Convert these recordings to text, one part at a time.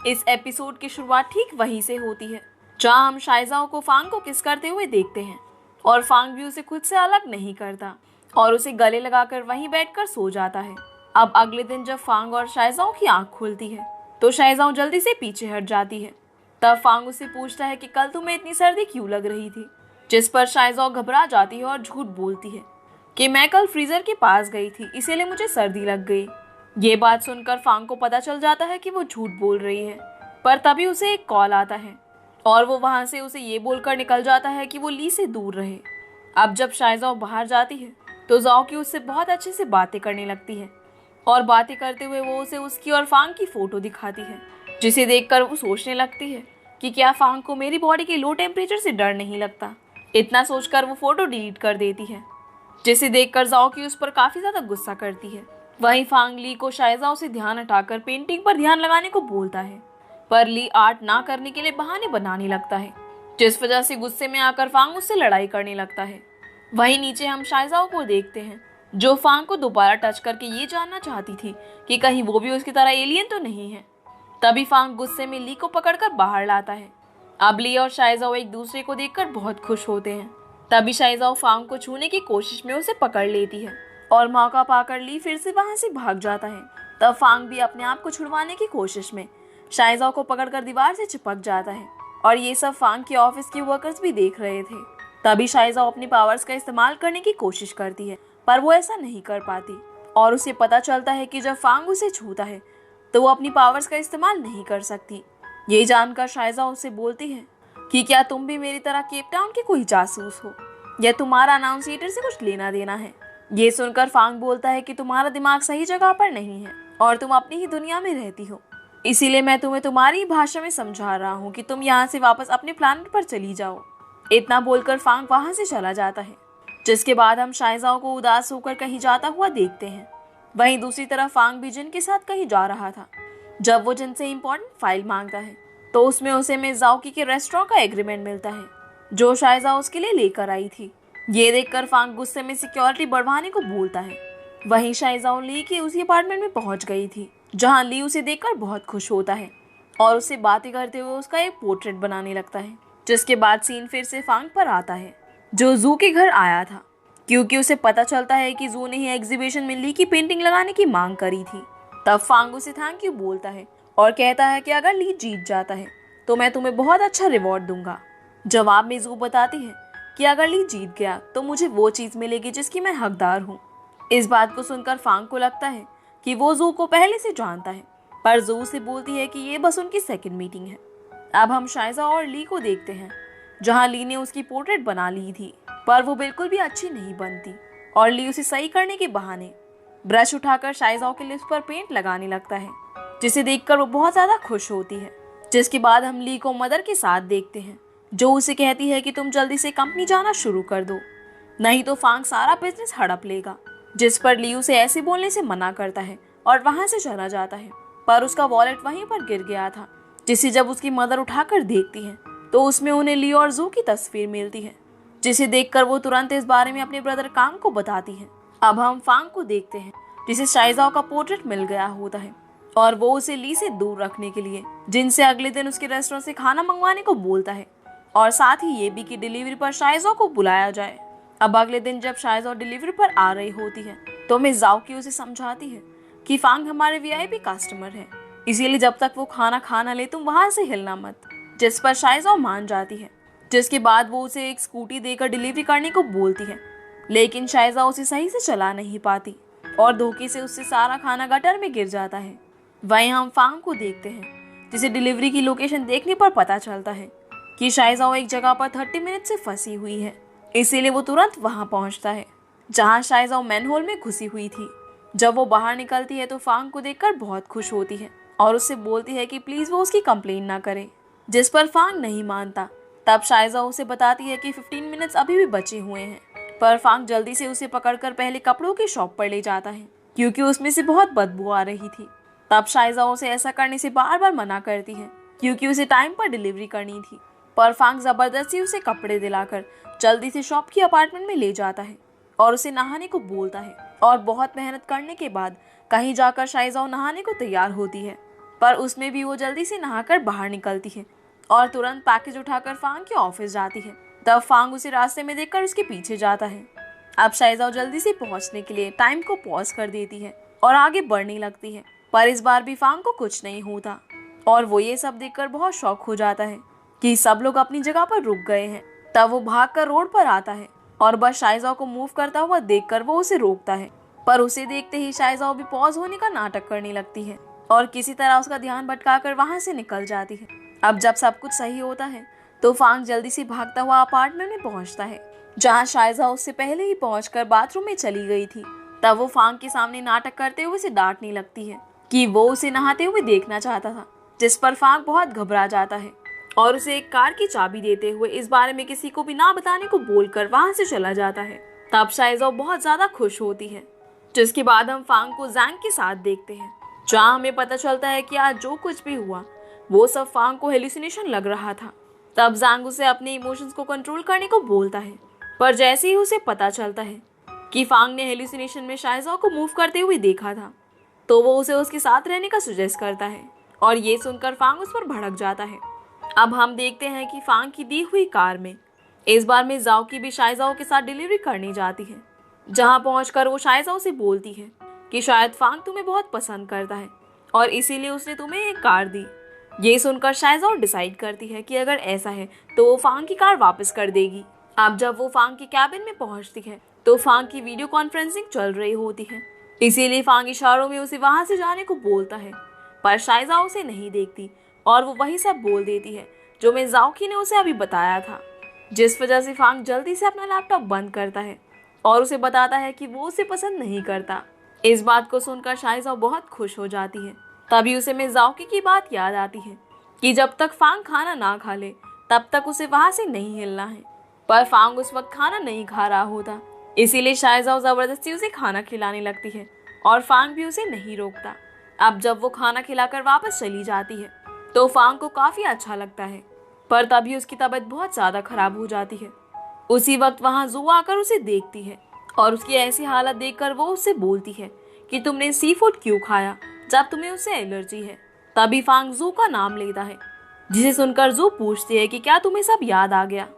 इस एपिसोड की शुरुआत ठीक वहीं से होती है जहां हम शाइजाओ को फांग को किस करते हुए देखते हैं और फांग भी उसे खुद से अलग नहीं करता और उसे गले लगाकर वहीं बैठकर सो जाता है। अब अगले दिन जब फांग और शाइजाओ की आंख खुलती है तो शाइजाओ जल्दी से पीछे हट जाती है। तब फांग उससे पूछता है कि कल तुम्हें इतनी सर्दी क्यों लग रही थी, जिस पर शाइजाओ घबरा जाती है और झूठ बोलती है कि मैं कल फ्रीजर के पास गई थी इसीलिए मुझे सर्दी लग गई। ये बात सुनकर फांग को पता चल जाता है कि वो झूठ बोल रही है, पर तभी उसे एक कॉल आता है और वो वहां से उसे ये बोलकर निकल जाता है कि वो ली से दूर रहे। अब जब शाइजाओ बाहर जाती है तो जाओ की उससे बहुत अच्छे से बातें करने लगती है और बातें करते हुए वो उसे उसकी और फांग की फोटो दिखाती है, जिसे देखकर वो सोचने लगती है कि क्या फांग को मेरी बॉडी के लो टेम्परेचर से डर नहीं लगता। इतना सोचकर वो फोटो डिलीट कर देती है, जिसे देखकर जाओ की उस पर काफी ज्यादा गुस्सा करती है। वहीं फांग ली को शाइजाओ से ध्यान हटाकर पेंटिंग पर ध्यान लगाने को बोलता है, पर ली आर्ट ना करने के लिए बहाने बनाने लगता है, जिस वजह से गुस्से में आकर फांग उससे लड़ाई करने लगता है। वहीं नीचे हम शाइजाओ को देखते हैं जो फांग को दोबारा टच करके ये जानना चाहती थी कि कहीं वो भी उसकी तरह एलियन तो नहीं है। तभी फांग गुस्से में ली को पकड़कर बाहर लाता है। अब ली और शाइजाओ एक दूसरे को देखकर बहुत खुश होते हैं। तभी शाइजाओ फांग को छूने की कोशिश में उसे पकड़ लेती है और मौका पाकर ली फिर से वहां से भाग जाता है। तब फांग भी अपने आप को छुड़वाने की कोशिश में शाइजाओ को पकड़कर दीवार से चिपक जाता है और ये सब फांग के ऑफिस के वर्कर्स भी देख रहे थे। तभी शाइजाओ अपनी पावर्स का इस्तेमाल करने की कोशिश करती है, पर वो ऐसा नहीं कर पाती और उसे पता चलता है कि जब फांग उसे छूता है तो वो अपनी पावर्स का इस्तेमाल नहीं कर सकती। ये जानकर शाइजाओ उससे बोलती है कि क्या तुम भी मेरी तरह केप टाउन के कोई जासूस हो या तुम्हारा अनाउंसिएटर से कुछ लेना देना है। ये सुनकर फांग बोलता है कि तुम्हारा दिमाग सही जगह पर नहीं है और तुम अपनी ही दुनिया में रहती हो, इसीलिए मैं तुम्हें तुम्हारी भाषा में समझा रहा हूँ कि तुम यहाँ से वापस अपने प्लानेट पर चली जाओ। इतना बोलकर फांग वहां से चला जाता है, जिसके बाद हम शाइजाओ को उदास होकर कहीं जाता हुआ देखते हैं। वहीं दूसरी तरफ फांग भी जिन के साथ कहीं जा रहा था। जब वो जिन से इम्पोर्टेंट फाइल मांगता है तो उसमें उसे मिस जाओकी के रेस्टोरेंट का एग्रीमेंट मिलता है जो शाइजाओ उसके लिए लेकर आई थी। ये देखकर फांग गुस्से में सिक्योरिटी बढ़वाने को बोलता है। वहीं शाइजाओ ली के उसी अपार्टमेंट में पहुंच गई थी जहां ली उसे देखकर बहुत खुश होता है और उससे बातें करते हुए उसका एक पोर्ट्रेट बनाने लगता है। जिसके बाद सीन फिर से फांग पर आता है जो जू के घर आया था, क्योंकि उसे पता चलता है कि जू ने ही एग्जीबिशन में ली की पेंटिंग लगाने की मांग करी थी। तब फांग उसे थैंक यू बोलता है और कहता है कि अगर ली जीत जाता है तो मैं तुम्हें बहुत अच्छा रिवॉर्ड दूंगा। जवाब में जू बताती है कि अगर ली जीत गया तो मुझे वो चीज मिलेगी जिसकी मैं हकदार हूँ। इस बात को सुनकर फांग को लगता है कि वो जू को पहले से जानता है, पर जू से बोलती है कि ये बस उनकी सेकंड मीटिंग है। अब हम शाइजाओ और ली को देखते हैं जहां ली ने उसकी पोर्ट्रेट बना ली थी, पर वो बिल्कुल भी अच्छी नहीं बनती और ली उसे सही करने के बहाने ब्रश उठाकर शाइजाओ के लिप्स पर पेंट लगाने लगता है, जिसे देखकर वो बहुत ज्यादा खुश होती है। जिसके बाद हम ली को मदर के साथ देखते हैं जो उसे कहती है कि तुम जल्दी से कंपनी जाना शुरू कर दो, नहीं तो फांग सारा बिजनेस हड़प लेगा। जिस पर ली उसे ऐसे बोलने से मना करता है और वहां से चला जाता है, पर उसका वॉलेट वहीं पर गिर गया था, जिसे जब उसकी मदर उठाकर देखती है तो उसमें उन्हें ली और जू की तस्वीर मिलती है, जिसे देखकर वो तुरंत इस बारे में अपने ब्रदर कांग को बताती है। अब हम फांग को देखते हैं जिसे शाइजाओ का पोर्ट्रेट मिल गया होता है और वो उसे ली से दूर रखने के लिए जिनसे अगले दिन उसके रेस्टोरेंट से खाना मंगवाने को बोलता है और साथ ही ये भी कि डिलीवरी पर शाइजाओ को बुलाया जाए। अब अगले दिन जब शाइजाओ डिलीवरी पर आ रही होती है तो मिस जाओकी उसे समझाती है कि फांग हमारे वीआईपी कस्टमर है, इसीलिए जब तक वो खाना खा ना ले तुम वहां से हिलना मत। जिस पर शाइजाओ मान जाती है, जिसके बाद वो उसे एक स्कूटी देकर डिलीवरी करने को बोलती है, लेकिन शाइजाओ उसे सही से चला नहीं पाती और धोखे से उससे सारा खाना गटर में गिर जाता है। वहीं हम फांग को देखते हैं जिसे डिलीवरी की लोकेशन देखने पर पता चलता है कि शाइजाओ एक जगह पर 30 मिनट से फंसी हुई है, इसीलिए वो तुरंत वहां पहुंचता है जहां शाइजाओ मैनहोल में घुसी हुई थी। जब वो बाहर निकलती है तो फांग को देखकर बहुत खुश होती है और उससे बोलती है कि प्लीज वो उसकी कंप्लेन ना करे, जिस पर फांग नहीं मानता। तब शाइजाओ उसे बताती है कि 15 मिनट्स अभी भी बचे हुए हैं, पर फांग जल्दी से उसे पकड़कर पहले कपड़ों की शॉप पर ले जाता है क्योंकि उसमें से बहुत बदबू आ रही थी। तब शाइजाओ उसे ऐसा करने से बार बार मना करती है क्योंकि उसे टाइम पर डिलीवरी करनी थी, पर फांग जबरदस्ती उसे कपड़े दिलाकर जल्दी से शॉप की अपार्टमेंट में ले जाता है और उसे नहाने को बोलता है और बहुत मेहनत करने के बाद कहीं जाकर शाइजाओ नहाने को तैयार होती है। पर उसमें भी वो जल्दी से नहाकर बाहर निकलती है और तुरंत पैकेज उठाकर फांग के ऑफिस जाती है। तब फांग उसे रास्ते में देखकर उसके पीछे जाता है। अब शाइजाओ जल्दी से पहुंचने के लिए टाइम को पॉज कर देती है और आगे बढ़ने लगती है, पर इस बार भी फांग को कुछ नहीं होता और वो ये सब देखकर बहुत शॉक हो जाता है कि सब लोग अपनी जगह पर रुक गए हैं। तब वो भागकर रोड पर आता है और बस शाइजाओ को मूव करता हुआ देखकर वो उसे रोकता है, पर उसे देखते ही शाइजाओ भी पॉज होने का नाटक करने लगती है और किसी तरह उसका ध्यान भटकाकर वहां से निकल जाती है। अब जब सब कुछ सही होता है तो फांग जल्दी से भागता हुआ अपार्टमेंट में पहुंचता है, जहां शाइजाओ उससे पहले ही पहुंचकर बाथरूम में चली गई थी। तब वो फांग के सामने नाटक करते हुए उसे डांटने लगती है कि वो उसे नहाते हुए देखना चाहता था, जिस पर फांग बहुत घबरा जाता है और उसे एक कार की चाबी देते हुए इस बारे में किसी को भी ना बताने को बोलकर वहां से चला जाता है। तब शाइजाओ बहुत ज्यादा खुश होती है, जिसके बाद हम फांग को जैंग के साथ देखते हैं, जहाँ हमें पता चलता है कि आज जो कुछ भी हुआ वो सब फांग को हेलुसिनेशन लग रहा था। तब जैंग उसे अपने इमोशंस को कंट्रोल करने को बोलता है, पर जैसे ही उसे पता चलता है कि फांग ने हेलुसिनेशन में शाइजाओ को मूव करते हुए देखा था, तो वो उसे उसके साथ रहने का सजेस्ट करता है और ये सुनकर फांग उस पर भड़क जाता है। अब हम देखते हैं कि फांग की दी हुई कार में इस बार में जाओ की भी शाइजाओ के साथ डिलीवरी करने जाती है, जहां पहुंचकर वो शाइजाओ से बोलती है कि शायद फांग तुम्हें बहुत पसंद करता है और इसीलिए उसने तुम्हें एक कार दी। ये सुनकर शाइजाओ डिसाइड करती है कि अगर ऐसा है तो वो फांग की कार वापस कर देगी। अब जब वो फांग के कैबिन में पहुंचती है तो फांग की वीडियो कॉन्फ्रेंसिंग चल रही होती है, इसीलिए फांग इशारों में उसे वहां से जाने को बोलता है, पर शाइजाओ उसे नहीं देखती और वो वही सब बोल देती है जो मैं जाओकी ने उसे अभी बताया था, जिस वजह से फांग जल्दी से अपना लैपटॉप बंद करता है और उसे बताता है कि वो उसे पसंद नहीं करता। इस बात को सुनकर शाइजाओ बहुत खुश हो जाती है। तभी उसे मिज़ाओकी की बात याद आती है कि जब तक फांग खाना ना खा ले तब तक उसे वहां से नहीं हिलना है, पर फांग उस वक्त खाना नहीं खा रहा होता, इसीलिए शाइजाओ जबरदस्ती उसे खाना खिलाने लगती है और फांग भी उसे नहीं रोकता। अब जब वो खाना खिलाकर वापस चली जाती है तो फांग को काफी अच्छा लगता है, पर तभी उसकी तबीयत बहुत ज्यादा खराब हो जाती है। उसी वक्त वहां जू आकर उसे देखती है और उसकी ऐसी हालत देखकर वो उससे बोलती है कि तुमने सी फूड क्यों खाया जब तुम्हें उससे एलर्जी है। तभी फांग जू का नाम लेता है, जिसे सुनकर जू पूछती है कि क्या तुम्हें सब याद आ गया।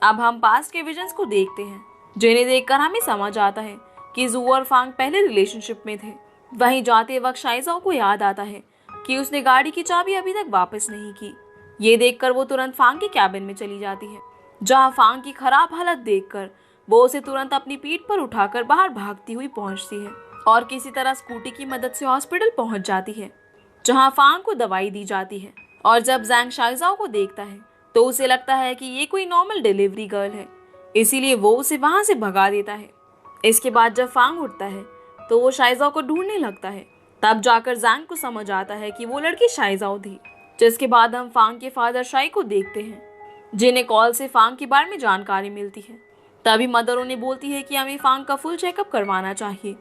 अब हम पास्ट के विजन्स को देखते हैं, जिन्हें देखकर हमें समझ आता है कि जू और फांग पहले रिलेशनशिप में थे। वहीं जाते वक्त शाइजाओ को याद आता है कि उसने गाड़ी की चाबी अभी तक वापस नहीं की। ये देखकर वो तुरंत फांग के कैबिन में चली जाती है, जहाँ फांग की खराब हालत देखकर वो उसे तुरंत अपनी पीठ पर उठाकर बाहर भागती हुई पहुंचती है और किसी तरह स्कूटी की मदद से हॉस्पिटल पहुंच जाती है, जहां फांग को दवाई दी जाती है। और जब जैंग शाइजाओ को देखता है तो उसे लगता है कि ये कोई नॉर्मल डिलीवरी गर्ल है, इसीलिए वो उसे वहां से भगा देता है। इसके बाद जब फांग उठता है तो वो शाइजाओ को ढूंढने लगता है। तब जाकर जैंग को समझ आता है कि वो लड़की शाइजाओ थी। जिसके बाद हम फांग के फादर शाई को देखते हैं, जिन्हें कॉल से फांग के बारे में जानकारी मिलती है। तभी मदर उन्हें बोलती है कि हमें फांग का फुल चेकअप करवाना चाहिए।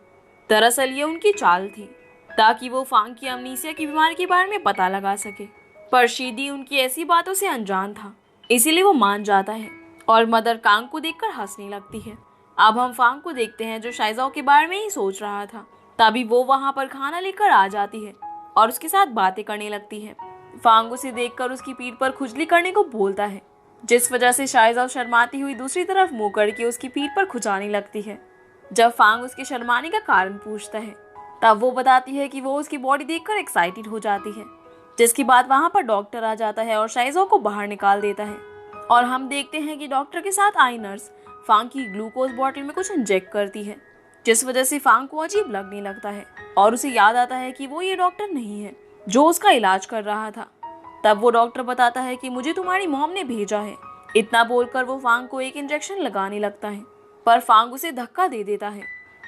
दरअसल ये उनकी चाल थी ताकि वो फांग की अमनीसिया की बीमारी के बारे में पता लगा सके, पर शीदी उनकी ऐसी बातों से अनजान था, इसीलिए वो मान जाता है और मदर कांग को देखकर हंसने लगती है। अब हम फांग को देखते हैं जो शाइजाओ के बारे में ही सोच रहा था। तभी वो वहां पर खाना लेकर आ जाती है और उसके साथ बातें करने लगती है। फांग उसे देखकर उसकी पीठ पर खुजली करने को बोलता है, जिस वजह से शाइजाओ शर्माती हुई दूसरी तरफ मुंह करके उसकी पीठ पर खुजाने लगती है। जब फांग उसके शर्माने का कारण पूछता है तब वो बताती है कि वो उसकी बॉडी देखकर एक्साइटेड हो जाती है, जिसके बाद वहां पर डॉक्टर आ जाता है और शाइजाओ को बाहर निकाल देता है। और हम देखते हैं कि डॉक्टर के साथ आई नर्स फांग की ग्लूकोज बॉटल में कुछ इंजेक्ट करती है, जिस वजह से फांग को अजीब लगने लगता है और उसे याद आता है कि वो ये डॉक्टर नहीं है जो उसका इलाज कर रहा था। तब वो डॉक्टर बताता है कि मुझे तुम्हारी मॉम ने भेजा है। इतना बोलकर वो फांग को एक इंजेक्शन लगाने लगता है, पर फांग उसे धक्का दे देता है।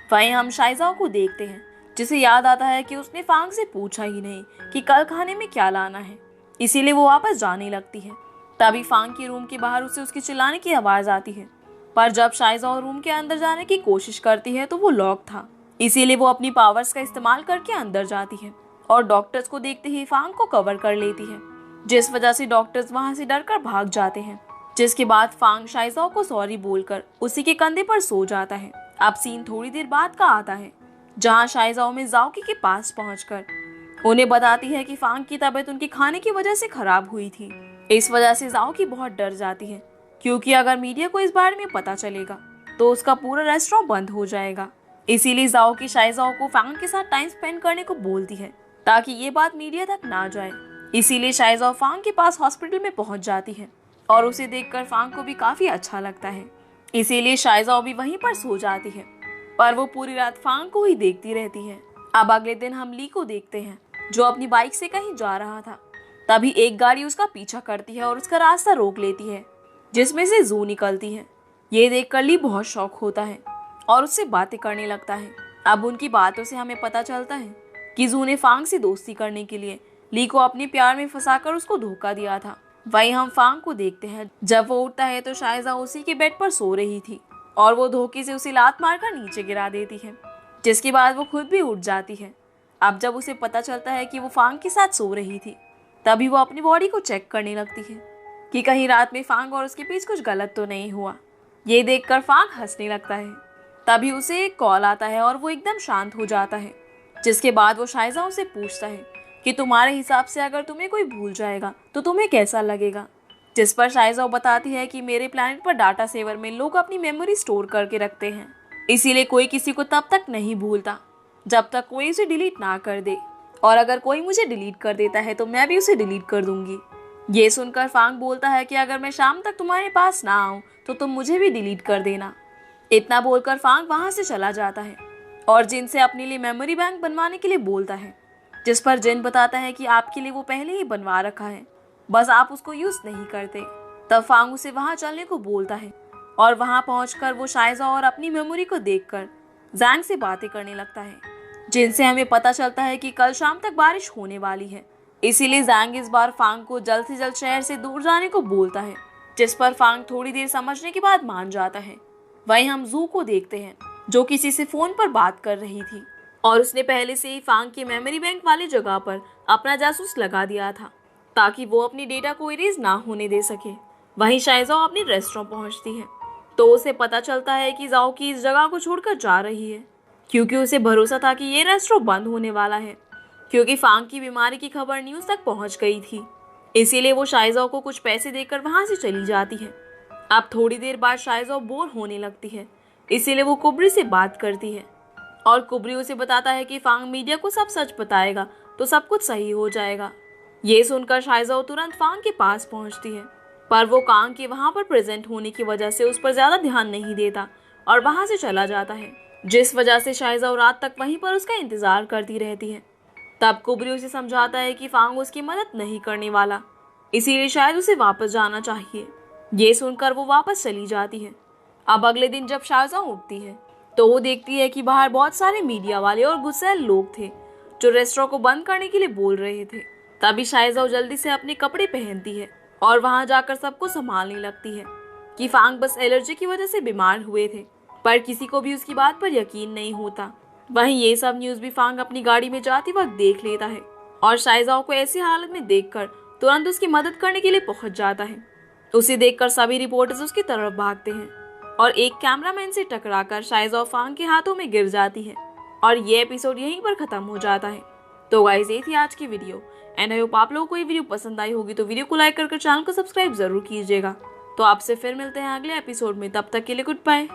वहीं हम शाइजाओ को देखते हैं, जिसे याद आता है कि उसने फांग से पूछा ही नहीं कि कल खाने में क्या लाना है, इसीलिए वो वापस जाने लगती है। तभी फांग के रूम के बाहर उसे उसके चिल्लाने की आवाज आती है, पर जब शाइजाओ रूम के अंदर जाने की कोशिश करती है तो वो लॉक था, इसीलिए वो अपनी पावर्स का इस्तेमाल करके अंदर जाती है और डॉक्टर्स को देखते ही फांग को कवर कर लेती है, जिस वजह से डॉक्टर्स वहां से डरकर भाग जाते हैं। जिसके बाद फांग शाइजाओ को सॉरी बोलकर उसी के कंधे पर सो जाता है। अब सीन थोड़ी देर बाद का आता है, जहां शाइजाओ मिज़ाओकी के पास पहुंचकर उन्हें बताती है कि फांग की तबीयत उनके खाने की वजह से खराब हुई थी। इस वजह से जाओ की बहुत डर जाती है, क्योंकि अगर मीडिया को इस बारे में पता चलेगा तो उसका पूरा रेस्टोरेंट बंद हो जाएगा। इसीलिए जाओ की शाइजाओ को फांग के साथ टाइम स्पेंड करने को बोलती है, ताकि ये बात मीडिया तक ना जाए। इसीलिए शाइजाओ फांग के पास हॉस्पिटल में पहुंच जाती है और उसे देखकर फांग को भी काफी अच्छा लगता है। इसीलिए शाइजाओ भी वहीं पर सो जाती है, पर वो पूरी रात फांग को ही देखती रहती है। अब अगले दिन हम ली को देखते हैं, जो अपनी बाइक से कहीं जा रहा था। तभी एक गाड़ी उसका पीछा करती है और उसका रास्ता रोक लेती है, जिसमें से जू निकलती है। ये देखकर ली बहुत शौक होता है और उससे बातें करने लगता है। अब उनकी बातों से हमें पता चलता है कि जू ने फांग से दोस्ती करने के लिए ली को अपने प्यार में फंसाकर उसको धोखा दिया था। वहीं हम फांग को देखते हैं, जब वो उठता है तो शाइजा उसी के बेड पर सो रही थी और वो धोखे से उसे लात मारकर नीचे गिरा देती है, जिसके बाद वो खुद भी उठ जाती है। अब जब उसे पता चलता है कि वो फांग के साथ सो रही थी, तभी वो अपनी बॉडी को चेक करने लगती है कि कहीं रात में फांग और उसके बीच कुछ गलत तो नहीं हुआ। ये देखकर फांग हंसने लगता है। तभी उसे एक कॉल आता है और वो एकदम शांत हो जाता है, जिसके बाद वो शाइजा से पूछता है कि तुम्हारे हिसाब से अगर तुम्हें कोई भूल जाएगा तो तुम्हें कैसा लगेगा। जिस पर शाइजा बताती है कि मेरे प्लैनेट पर डाटा सेवर में लोग अपनी मेमोरी स्टोर करके रखते हैं, इसीलिए कोई किसी को तब तक नहीं भूलता जब तक कोई उसे डिलीट ना कर दे, और अगर कोई मुझे डिलीट कर देता है तो मैं भी उसे डिलीट कर दूंगी। ये सुनकर फांग बोलता है कि अगर मैं शाम तक तुम्हारे पास ना आऊं तो तुम मुझे भी डिलीट कर देना। इतना बोलकर फांग वहां से चला जाता है और जिन से अपने लिए मेमोरी बैंक बनवाने के लिए बोलता है, जिस पर जिन बताता है कि आपके लिए वो पहले ही बनवा रखा है, बस आप उसको यूज नहीं करते। तब फांग उसे वहां चलने को बोलता है और वहां पहुंचकर वो शाइजा और अपनी मेमोरी को देखकर जैंग से बातें करने लगता है, जिनसे हमें पता चलता है कि कल शाम तक बारिश होने वाली है। इसीलिए जैंग इस बार फांग को जल्द से जल्द शहर से दूर जाने को बोलता है, जिस पर फांग थोड़ी देर समझने के बाद मान जाता है। वहीं हम जू को देखते हैं, जो किसी से फोन पर बात कर रही थी और उसने पहले से ही फांग के मेमोरी बैंक वाली जगह पर अपना जासूस लगा दिया था, ताकि वो अपनी डेटा को इरेज ना होने दे सके। वहीं शाइजा अपनी रेस्टोरेंट पहुंचती है तो उसे पता चलता है कि जाओ की इस जगह को छोड़कर जा रही है, क्योंकि उसे भरोसा था कि ये रेस्टोरेंट बंद होने वाला है, क्योंकि फांग की बीमारी की खबर न्यूज तक पहुंच गई थी। इसीलिए वो शाइजा को कुछ पैसे देकर वहां से चली जाती है। अब थोड़ी देर बाद शाइजा बोर होने लगती है, इसीलिए वो कुबरी से बात करती है और कुबरी उसे बताता है कि फांग मीडिया को सब सच बताएगा तो सब कुछ सही हो जाएगा। ये सुनकर शाइजा तुरंत फांग के पास पहुंचती है, पर वो कांग के वहां पर प्रेजेंट होने की वजह से उस पर ज्यादा ध्यान नहीं देता और वहां से चला जाता है, जिस वजह से शाइजा रात तक वहीं पर उसका इंतजार करती रहती है। तब कुबरी उसे समझाता है कि फांग उसकी मदद नहीं करने वाला, इसीलिए शायद उसे वापस जाना चाहिए। ये सुनकर वो वापस चली जाती है। अब अगले दिन जब शाइजा उठती है तो वो देखती है कि बाहर बहुत सारे मीडिया वाले और गुस्सैल लोग थे, जो रेस्टोरेंट को बंद करने के लिए बोल रहे थे। तभी शाइजा जल्दी से अपने कपड़े पहनती है और वहां जाकर सबको संभालने लगती है कि फांग बस एलर्जी की वजह से बीमार हुए थे, पर किसी को भी उसकी बात पर यकीन नहीं होता। वहीं ये सब न्यूज भी फांग अपनी गाड़ी में जाते वक्त देख लेता है और शाइजा को ऐसी हालत में देखकर तुरंत उसकी मदद करने के लिए पहुंच जाता है। उसे देखकर सभी रिपोर्टर्स उसकी तरफ भागते हैं और एक कैमरामैन से टकराकर शाइजा फांग के हाथों में गिर जाती है और ये एपिसोड यहीं पर खत्म हो जाता है। तो गाइस, ये थी आज की वीडियो एंड आई होप आप लोगों को ये वीडियो पसंद आई होगी, तो वीडियो को लाइक कर चैनल को सब्सक्राइब जरूर कीजिएगा। तो आपसे फिर मिलते हैं अगले एपिसोड में, तब तक के लिए गुड बाय।